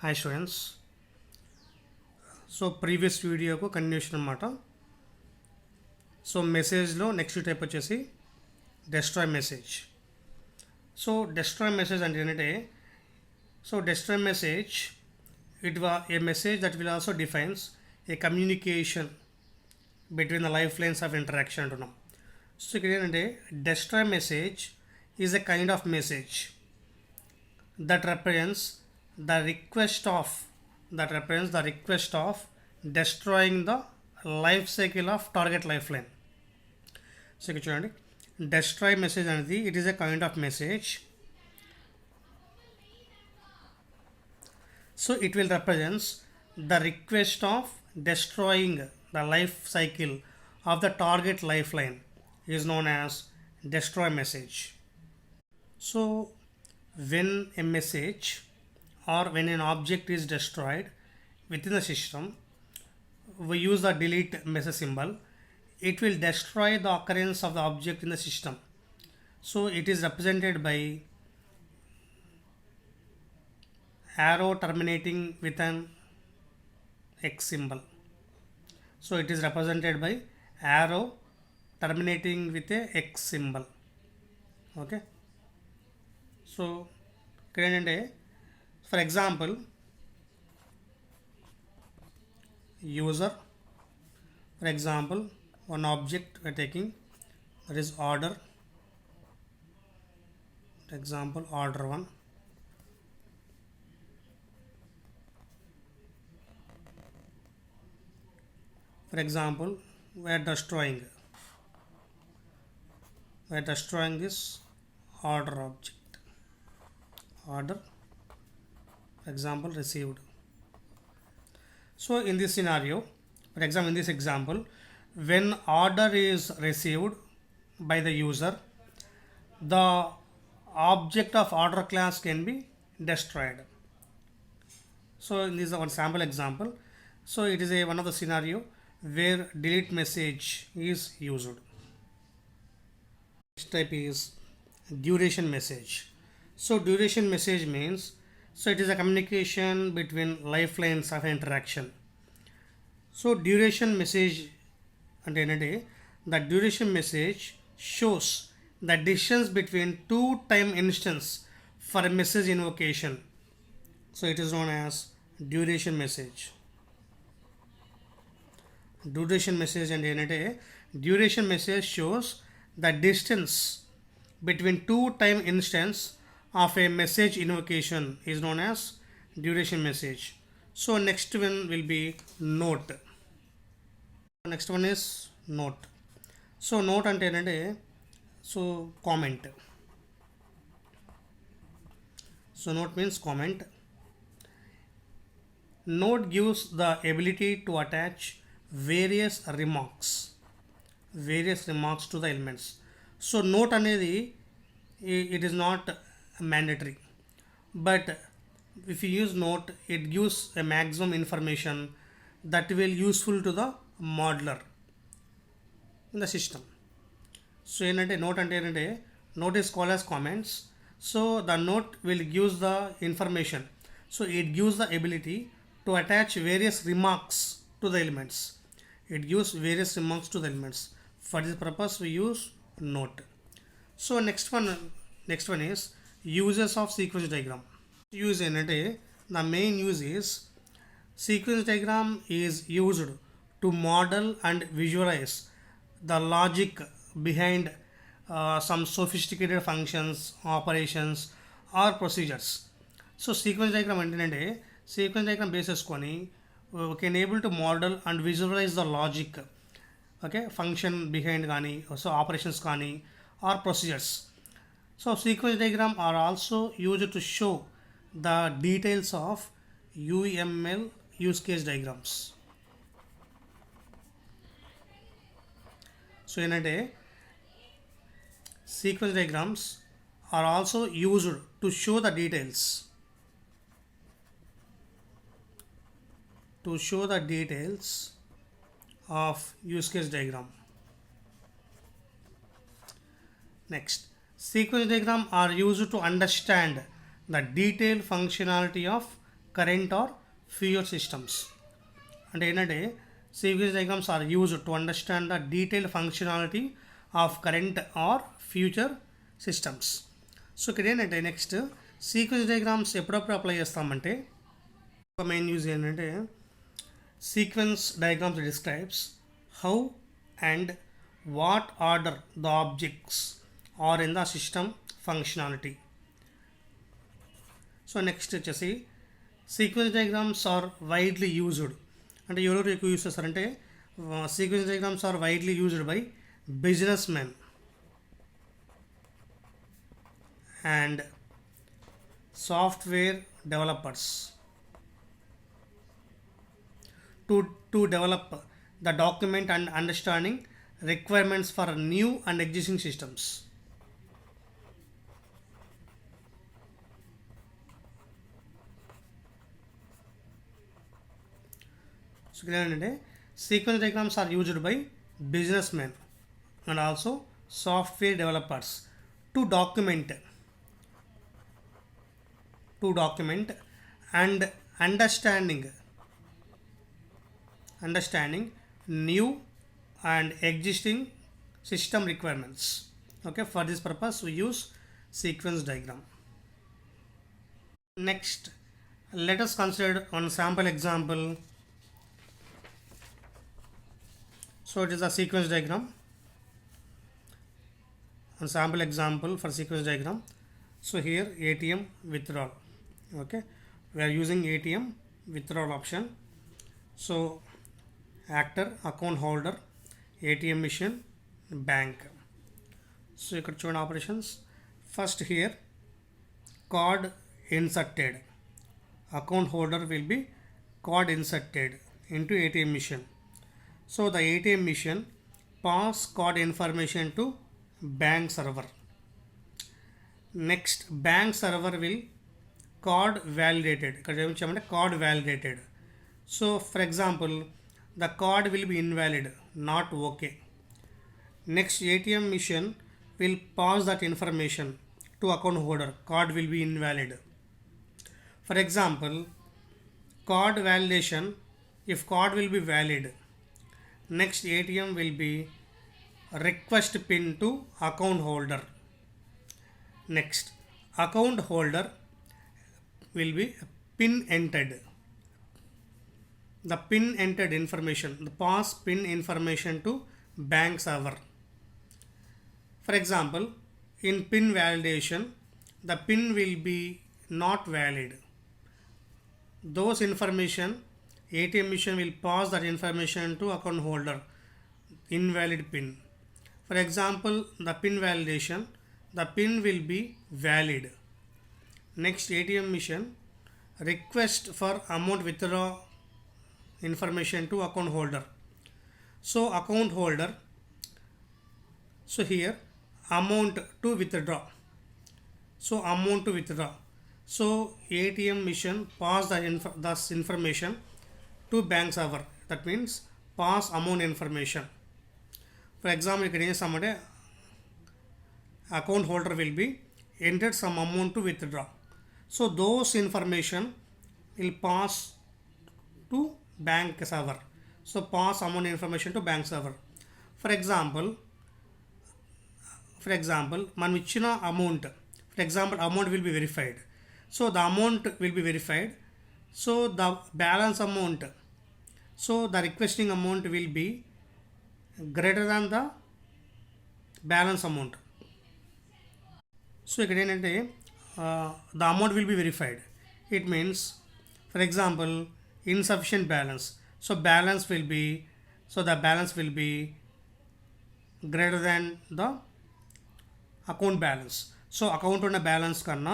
Hi students. So previous వీడియోకు continuation అనమాట. So మెసేజ్లో నెక్స్ట్ టైప్ వచ్చేసి destroy message. So destroy message అంటే ఏంటంటే, so destroy message a message that will also defines a communication between the lifelines of interaction అంటున్నాం. So ఇక్కడ ఏంటంటే destroy message is a kind of message that represents the request of destroying the life cycle of target lifeline. So ఇక్కడ చూడండి, destroy message అనేది it is a kind of message. So it will represents the request of destroying the life cycle of the target lifeline is known as destroy message. So when a message or when an object is destroyed within the system, we use the delete message symbol. It will destroy the occurrence of the object in the system. So it is represented by arrow terminating with an X symbol. So it is represented by arrow terminating with a X symbol. Okay. So ఇక్కడ ఏంటంటే, for example user, for example one object we're taking, that is order, for example order 1. For example, we are destroying this order object. Order, for example received. So in this scenario, for example in this example, when order is received by the user, the object of order class can be destroyed. So in this is one sample example. So it is one of the scenario where delete message is used. Next type is duration message. So duration message means, so it is a communication between lifelines of interaction. So duration message అంటే ఏంటంటే, the duration message shows the distance between two time instance for a message invocation. So it is known as duration message. Duration message అంటే ఏంటంటే, duration message shows the distance between two time instance of a message invocation is known as duration message. So next one will be note. Next one is note. So note అంటే ఏంటంటే, so comment. So note means comment. Note gives the ability to attach various remarks to the elements. So note అనేది it is not mandatory, but if you use note, it gives a maximum information that will useful to the modeler in the system. So ఏంటంటే note అంటే ఏంటంటే, note is called as comments. So the note will give the information, so it gives the ability to attach various remarks to the elements. It gives various remarks to the elements. For this purpose we use note. So next one is uses of sequence diagram. Use ఏంటంటే, the main use is sequence diagram is used to model and visualize the logic behind some sophisticated functions, operations or procedures. So sequence diagram అంటే ఏంటంటే, sequence diagram base చేసుకొని we can able to model and visualize the logic, okay, function behind కానీ, so operations కానీ or procedures. So sequence diagram are also used to show the details of UML use case diagrams. So ఏంటంటే, sequence diagrams are also used to show the details of use case diagram. Next, sequence diagram are used to understand the detailed functionality of current or future systems. అంటే ఏంటంటే sequence diagrams are used to understand the detailed functionality of current or future systems. So ఇక్కడ ఏంటంటే next sequence diagrams ఎప్పుడప్పుడు apply చేస్తామంటే ఒక main use ఏంటంటే sequence diagrams describes how and what order the objects are in the system functionality. So next వచ్చేసి sequence diagrams are widely used. అంటే ఎవరెవరు ఎక్కువ యూజ్ చేస్తారంటే sequence diagrams are widely used by businessmen and software developers to develop the document and understanding requirements for new and existing systems. So ఏంటంటే sequence diagrams are used by businessmen and also software developers to document and understanding new and existing system requirements. Okay, for this purpose we use sequence diagram. Next, let us consider one sample example. So it is a sequence diagram, a sample example for sequence diagram. So here ATM withdrawal. Okay, we are using ATM withdrawal option. So actor, account holder, ATM machine, bank. So you could show operations. First here card inserted, account holder will be card inserted into ATM machine. So the ATM machine pass card information to bank server. Next bank server will card validated. Card validated. So for example the card will be invalid, not okay. Next ATM machine will pass that information to account holder, card will be invalid. For example card validation, if card will be valid, next ATM will be request pin to account holder. Next account holder will be pin entered. The pin entered information, the pass pin information to bank server. For example in pin validation the pin will be not valid. Those information ATM machine will pass that information to account holder, invalid pin. For example the pin validation, the pin will be valid. Next ATM machine request for amount withdraw information to account holder. So account holder, so here amount to withdraw, so amount to withdraw. So ATM machine pass this information to bank server, that means pass amount information. For example ఇక్కడ ఏం చేస్తామంటే account holder will be entered some amount to withdraw. So those information will pass to bank server. So pass amount information to bank server. For example మనం ఇచ్చిన amount, for example amount will be verified. So the amount will be verified. So the balance amount, so the requesting amount will be greater than the balance amount. So ఇక్కడ ఏంటంటే the amount will be verified. It means for example insufficient balance, so balance will be, so the balance will be greater than the account balance. So account ఉన్న balance కన్నా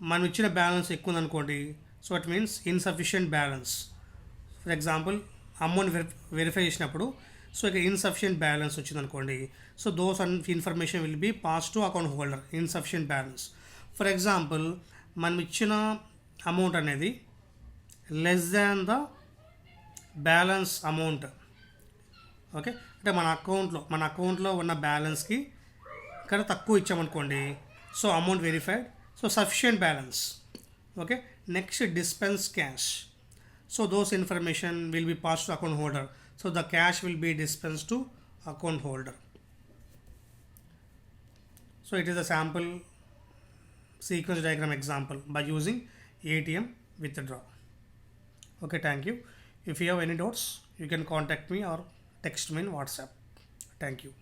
మనం ఇచ్చిన balance ఎక్కువ ఉందనుకోండి, so it means insufficient balance. For example amount verify చేసినప్పుడు so ఇక్కడ insufficient balance వచ్చిందనుకోండి, so those information will be pass to account holder, insufficient balance. For example మనం ఇచ్చిన అమౌంట్ అనేది less than the balance amount. Okay, అంటే మన అకౌంట్లో ఉన్న బ్యాలెన్స్కి ఇక్కడ తక్కువ ఇచ్చామనుకోండి, so amount verified, so sufficient balance. Okay, Next, dispense cash. So those information will be passed to account holder. So the cash will be dispensed to account holder. So it is a sample sequence diagram example by using ATM withdraw. Okay, thank you. If you have any doubts, you can contact me or text me in WhatsApp. Thank you.